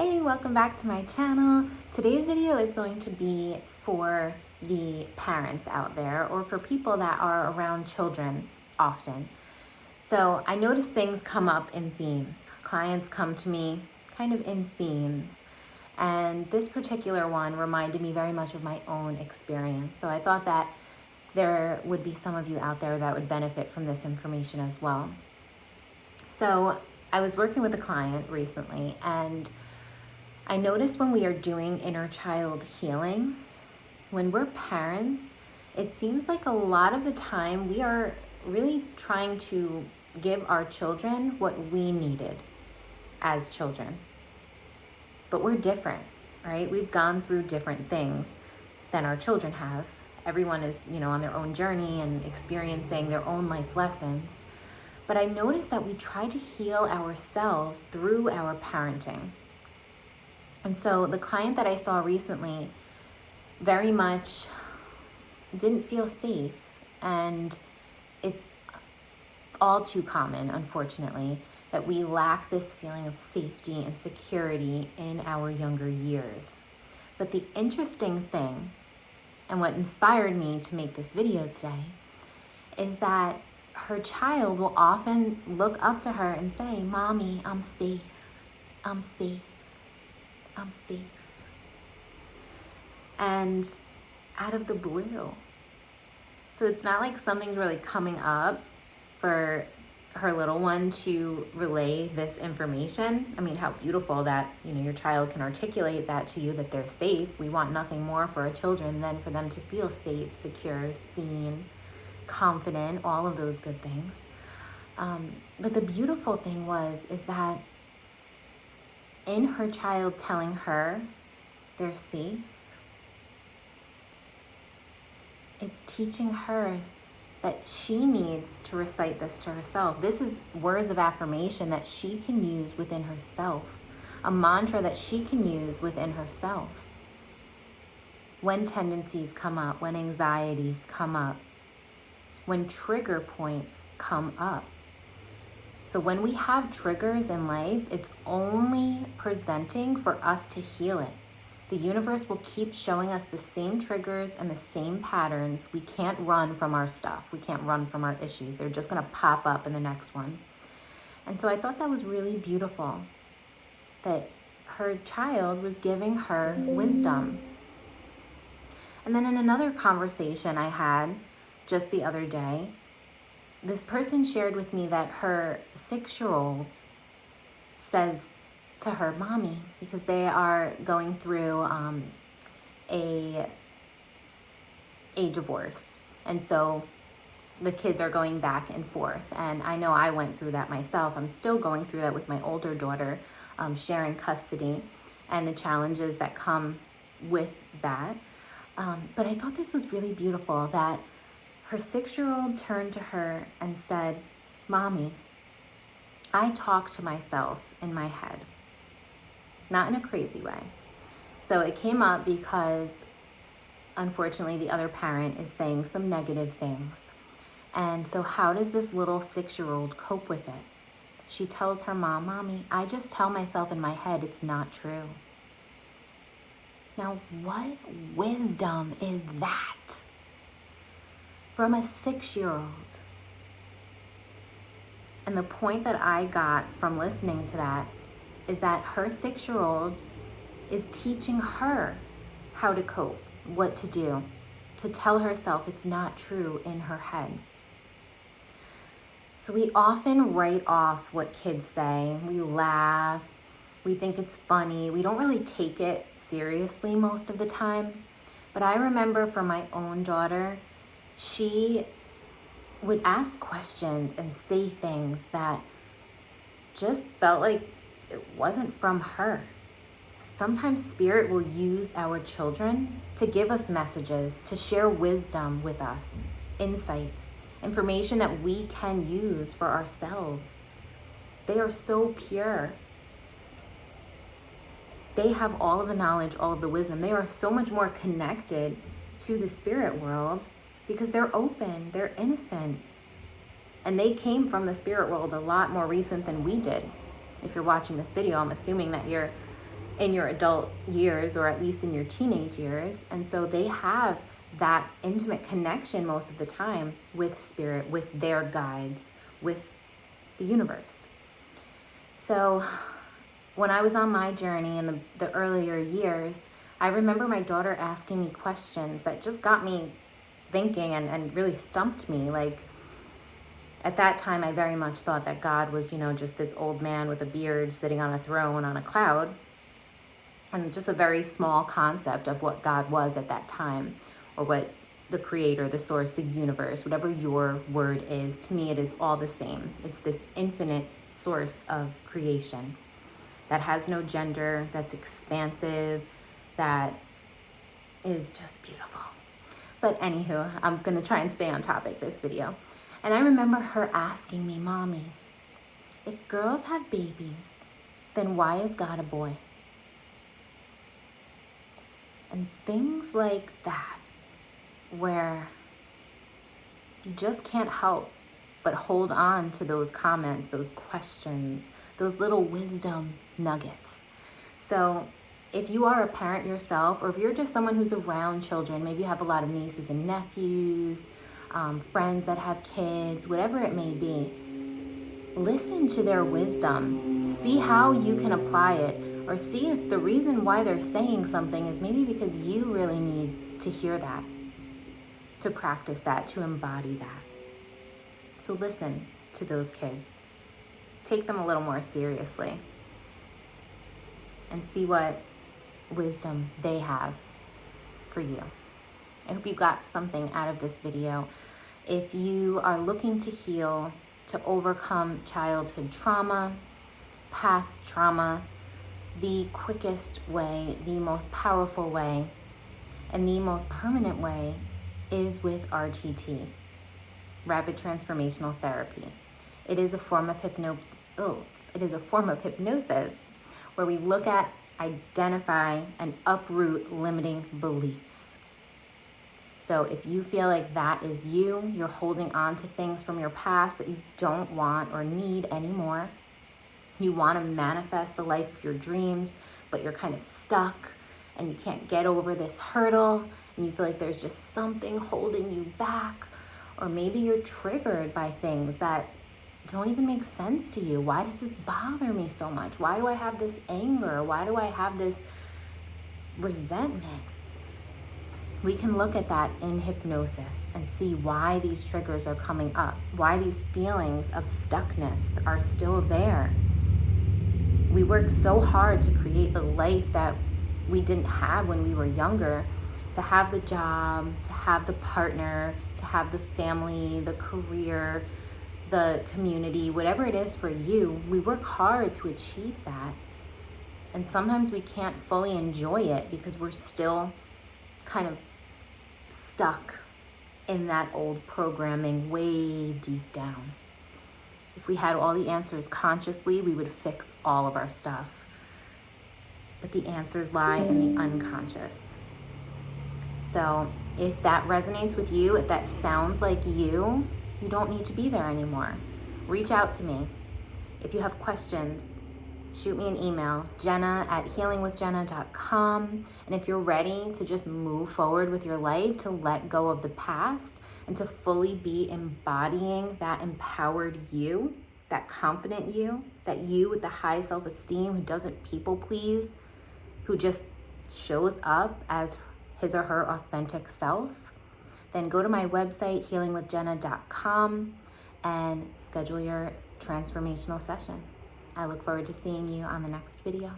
Hey, welcome back to my channel. Today's video is going to be for the parents out there or for people that are around children often. So I notice things come up in themes. Clients come to me kind of in themes. And this particular one reminded me very much of my own experience. So I thought that there would be some of you out there that would benefit from this information as well. So I was working with a client recently, and I noticed when we are doing inner child healing, when we're parents, it seems like a lot of the time we are really trying to give our children what we needed as children. But we're different, right? We've gone through different things than our children have. Everyone is, on their own journey and experiencing their own life lessons. But I noticed that we try to heal ourselves through our parenting. And so the client that I saw recently very much didn't feel safe. And it's all too common, unfortunately, that we lack this feeling of safety and security in our younger years. But the interesting thing, and what inspired me to make this video today, is that her child will often look up to her and say, "Mommy, I'm safe. I'm safe. I'm safe." And out of the blue. So it's not like something's really coming up for her little one to relay this information. I mean, how beautiful that, your child can articulate that to you, that they're safe. We want nothing more for our children than for them to feel safe, secure, seen, confident, all of those good things. But the beautiful thing is that in her child telling her they're safe, it's teaching her that she needs to recite this to herself. This is words of affirmation that she can use within herself, a mantra that she can use within herself. When tendencies come up, when anxieties come up, when trigger points come up. So when we have triggers in life, it's only presenting for us to heal it. The universe will keep showing us the same triggers and the same patterns. We can't run from our stuff. We can't run from our issues. They're just going to pop up in the next one. And so I thought that was really beautiful, that her child was giving her wisdom. And then in another conversation I had just the other day, this person shared with me that her 6-year-old says to her, "Mommy," because they are going through a divorce. And so the kids are going back and forth. And I know I went through that myself. I'm still going through that with my older daughter, sharing custody and the challenges that come with that. But I thought this was really beautiful that her 6-year-old turned to her and said, "Mommy, I talk to myself in my head." Not in a crazy way. So it came up because, unfortunately, the other parent is saying some negative things. And so how does this little 6-year-old cope with it? She tells her mom, "Mommy, I just tell myself in my head it's not true." Now, what wisdom is that? From a 6-year-old. And the point that I got from listening to that is that her 6-year-old is teaching her how to cope, what to do, to tell herself it's not true in her head. So we often write off what kids say. We laugh. We think it's funny. We don't really take it seriously most of the time. But I remember for my own daughter, she would ask questions and say things that just felt like it wasn't from her. Sometimes Spirit will use our children to give us messages, to share wisdom with us, insights, information that we can use for ourselves. They are so pure. They have all of the knowledge, all of the wisdom. They are so much more connected to the spirit world because they're open, they're innocent. And they came from the spirit world a lot more recent than we did. If you're watching this video, I'm assuming that you're in your adult years, or at least in your teenage years. And so they have that intimate connection most of the time with spirit, with their guides, with the universe. So when I was on my journey in the earlier years, I remember my daughter asking me questions that just got me thinking and really stumped me. Like, at that time, I very much thought that God was, just this old man with a beard sitting on a throne on a cloud, and just a very small concept of what God was at that time, or what the creator, the source, the universe, whatever your word is. To me, it is all the same. It's this infinite source of creation that has no gender, that's expansive, that is just beautiful. But anywho, I'm going to try and stay on topic this video. And I remember her asking me, Mommy, if girls have babies, then why is God a boy? And things like that, where you just can't help but hold on to those comments, those questions, those little wisdom nuggets. So if you are a parent yourself, or if you're just someone who's around children, maybe you have a lot of nieces and nephews, friends that have kids, whatever it may be, listen to their wisdom. See how you can apply it, or see if the reason why they're saying something is maybe because you really need to hear that, to practice that, to embody that. So listen to those kids. Take them a little more seriously and see what wisdom they have for you. I hope you got something out of this video. If you are looking to heal, to overcome childhood trauma, past trauma, the quickest way, the most powerful way, and the most permanent way is with RTT, Rapid Transformational Therapy. It is a form of hypnosis where we look at, identify, and uproot limiting beliefs. So if you feel like that is you, you're holding on to things from your past that you don't want or need anymore, you want to manifest the life of your dreams, but you're kind of stuck and you can't get over this hurdle, and you feel like there's just something holding you back, or maybe you're triggered by things that don't even make sense to you. Why does this bother me so much? Why do I have this anger? Why do I have this resentment? We can look at that in hypnosis and see why these triggers are coming up, why these feelings of stuckness are still there. We work so hard to create the life that we didn't have when we were younger, to have the job, to have the partner, to have the family, the career, the community, whatever it is for you. We work hard to achieve that. And sometimes we can't fully enjoy it because we're still kind of stuck in that old programming way deep down. If we had all the answers consciously, we would fix all of our stuff. But the answers lie in the unconscious. So if that resonates with you, if that sounds like you don't need to be there anymore. Reach out to me. If you have questions, shoot me an email, jenna@healingwithjenna.com. And if you're ready to just move forward with your life, to let go of the past, and to fully be embodying that empowered you, that confident you, that you with the high self-esteem who doesn't people please, who just shows up as his or her authentic self, then go to my website, healingwithjenna.com, and schedule your transformational session. I look forward to seeing you on the next video.